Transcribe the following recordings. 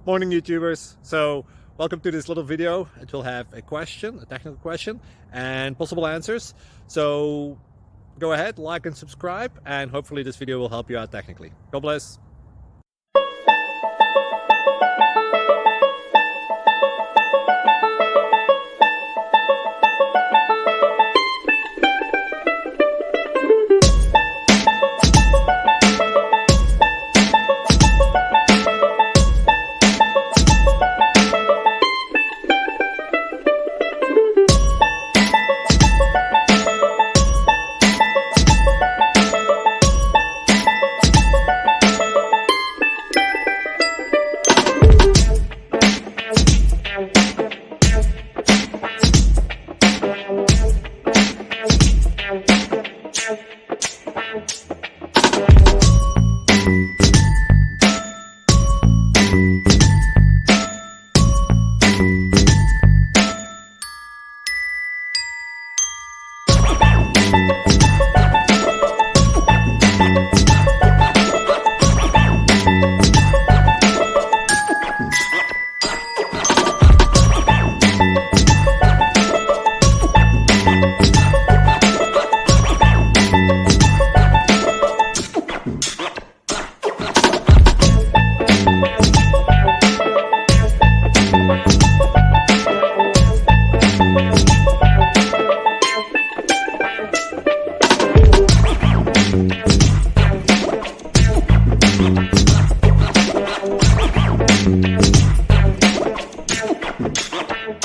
Morning YouTubers. So welcome to this little video. It will have a question, a technical question, and possible answers. So go ahead, like and subscribe, and hopefully this video will help you out technically. God bless.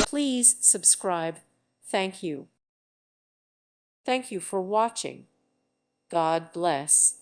Please subscribe. Thank you. Thank you for watching. God bless.